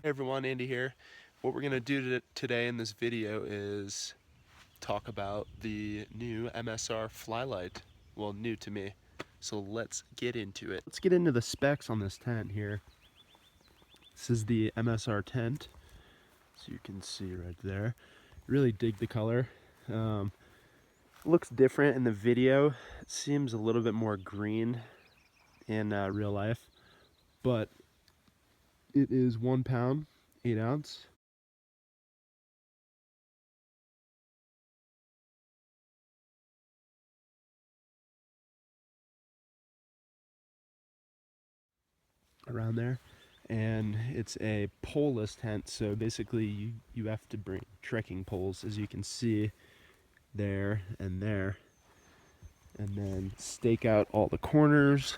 Hey everyone, Andy here. What we're going to do today in this video is talk about the new MSR Flylite. Well, new to me. So let's get into it. Let's get into the specs on this tent here. This is the MSR tent, so you can see right there. Really dig the color. Looks different in the video. It seems a little bit more green in real life, but it is 1 pound, 8 ounce. Around there, and it's a poleless tent, so basically you have to bring trekking poles, as you can see there, and then stake out all the corners,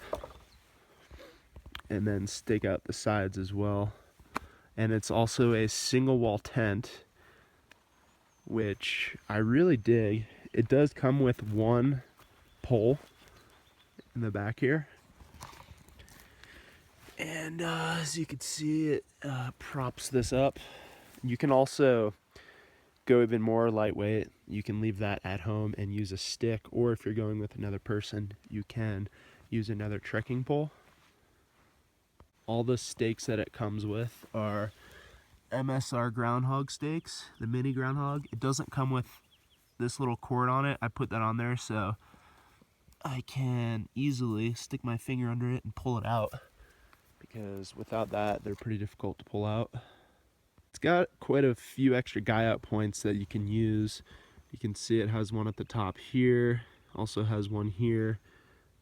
and then stake out the sides as well. And it's also a single wall tent, which I really dig. It does come with one pole in the back here, and as you can see, it props this up. You can also go even more lightweight. You can leave that at home and use a stick, or if you're going with another person, you can use another trekking pole. All the stakes that it comes with are MSR groundhog stakes, the mini groundhog. It doesn't come with this little cord on it. I put that on there so I can easily stick my finger under it and pull it out, because without that, they're pretty difficult to pull out. It's got quite a few extra guy out points that you can use. You can see it has one at the top here, also has one here,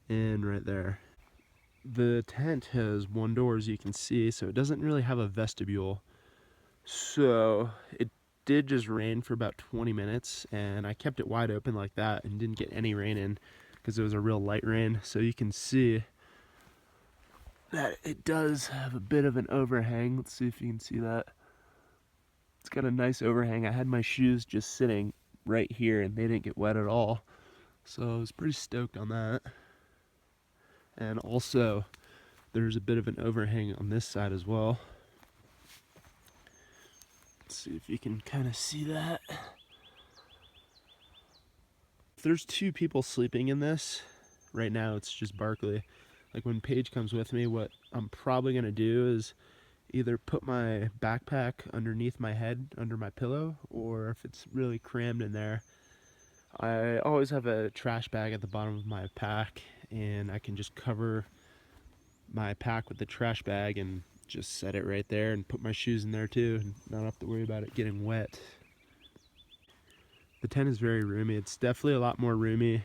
and right there. The tent has one door, as you can see, so it doesn't really have a vestibule. So it did just rain for about 20 minutes, and I kept it wide open like that and didn't get any rain in because it was a real light rain. So you can see that it does have a bit of an overhang. Let's see if you can see that. It's got a nice overhang. I had my shoes just sitting right here and they didn't get wet at all. So I was pretty stoked on that. And also, there's a bit of an overhang on this side as well. Let's see if you can kind of see that. If there's 2 people sleeping in this, right now it's just Barkley. Like when Paige comes with me, what I'm probably going to do is either put my backpack underneath my head, under my pillow, or if it's really crammed in there, I always have a trash bag at the bottom of my pack, and I can just cover my pack with the trash bag and just set it right there and put my shoes in there too, and not have to worry about it getting wet. The tent is very roomy. It's definitely a lot more roomy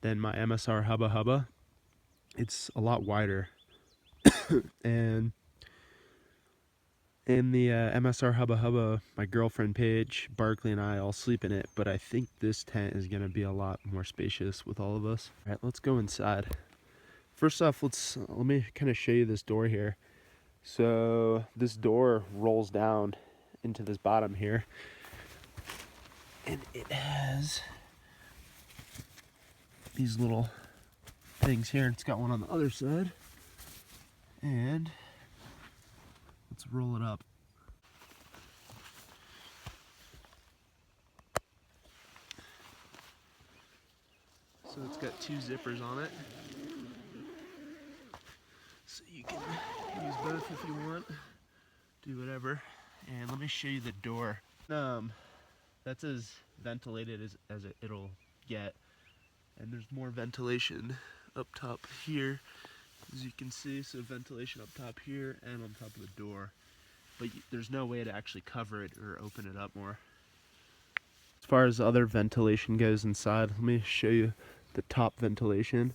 than my MSR Hubba Hubba. It's a lot wider. And in the MSR Hubba Hubba, my girlfriend Paige, Barkley, and I all sleep in it, but I think this tent is going to be a lot more spacious with all of us. All right, let's go inside. First off, let me kind of show you this door here. So this door rolls down into this bottom here, and it has these little things here. It's got one on the other side, and let's roll it up. So it's got 2 zippers on it, so you can use both if you want, do whatever. And let me show you the door. That's as ventilated as it'll get, and there's more ventilation up top here, as you can see. So ventilation up top here and on top of the door, but there's no way to actually cover it or open it up more. As far as other ventilation goes inside, let me show you the top ventilation.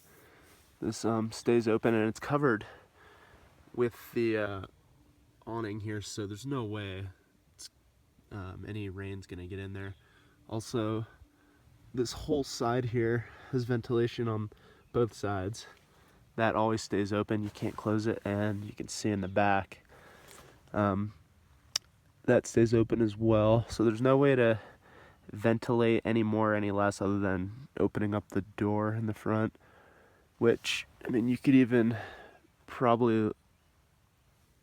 This stays open, and it's covered with the awning here, so there's no way any rain's gonna get in there. Also, this whole side here has ventilation on both sides. That always stays open, you can't close it, and you can see in the back that stays open as well. So there's no way to ventilate any more, any less, other than opening up the door in the front, which, I mean, you could even probably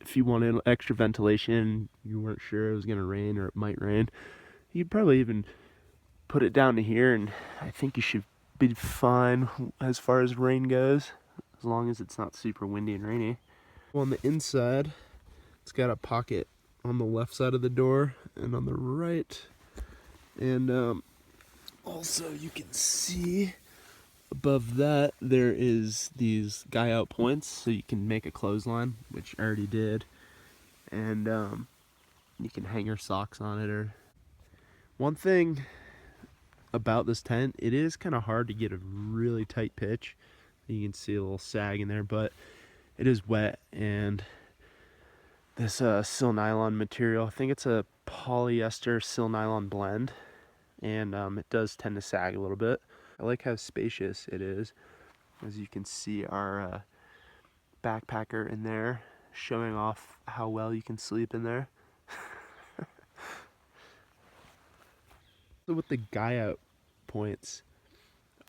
if you wanted extra ventilation, you weren't sure it was gonna rain or it might rain, you could probably even put it down to here, and I think you should be fine as far as rain goes, as long as it's not super windy and rainy. On the inside, it's got a pocket on the left side of the door and on the right, and also you can see above that there is these guy out points, so you can make a clothesline, which I already did, and you can hang your socks on it. Or one thing about this tent, it is kind of hard to get a really tight pitch. You can see a little sag in there, but it is wet, and this sil nylon material, I think it's a polyester sil nylon blend, and it does tend to sag a little bit. I like how spacious it is. As you can see, our backpacker in there, showing off how well you can sleep in there. So with the guy out points,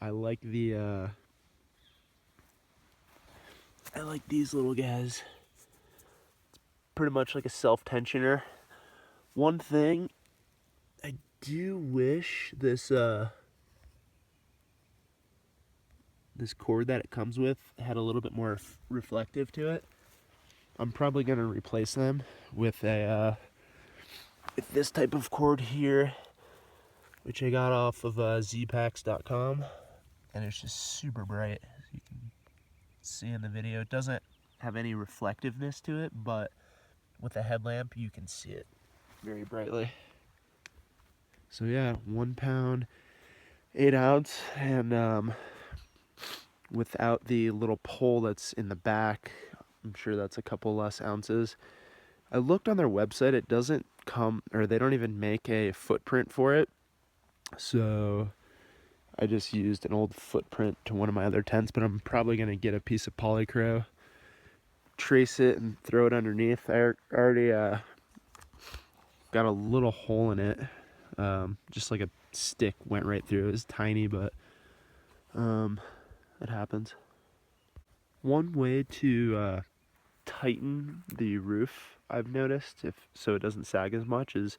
I like these little guys. Pretty much like a self-tensioner. One thing, I do wish this this cord that it comes with had a little bit more reflective to it. I'm probably gonna replace them with a with this type of cord here, which I got off of zpacks.com, and it's just super bright, as you can see in the video. It doesn't have any reflectiveness to it, but with a headlamp you can see it very brightly. So yeah, 1 pound 8 ounce, and without the little pole that's in the back, I'm sure that's a couple less ounces. I looked on their website, it doesn't come, or they don't even make a footprint for it, so I just used an old footprint to one of my other tents, but I'm probably going to get a piece of polycro, trace it, and throw it underneath. I already got a little hole in it, just like a stick went right through. It was tiny, but it happens. One way to tighten the roof, I've noticed, if so it doesn't sag as much, is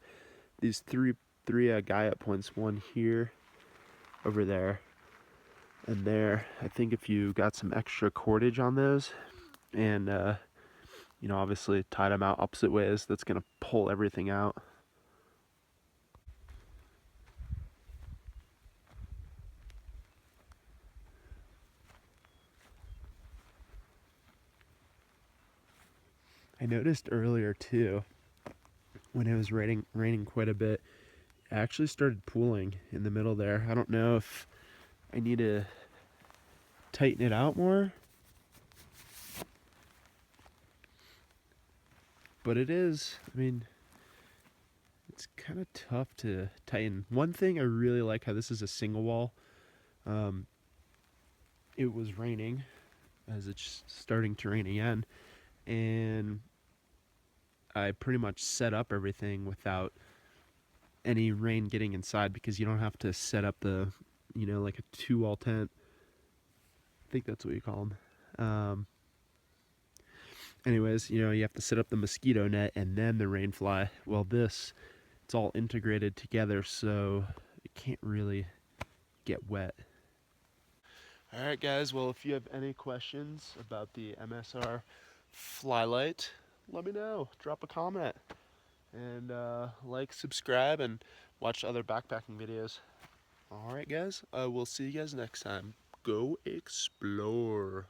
these three guy up points. One here, over there, and there. I think if you got some extra cordage on those, and you know, obviously tied them out opposite ways, that's gonna pull everything out. I noticed earlier too, when it was raining quite a bit, it actually started pooling in the middle there. I don't know if I need to tighten it out more, but it is, I mean, it's kind of tough to tighten. One thing I really like, how this is a single wall. It was raining, as it's starting to rain again, and I pretty much set up everything without any rain getting inside, because you don't have to set up the, you know, like a 2-wall tent. I think that's what you call them. Anyways, you know, you have to set up the mosquito net and then the rain fly. Well, this, it's all integrated together, so it can't really get wet. Alright guys, well, if you have any questions about the MSR Flylite, let me know. Drop a comment. And like, subscribe, and watch other backpacking videos. Alright guys, I will see you guys next time. Go explore.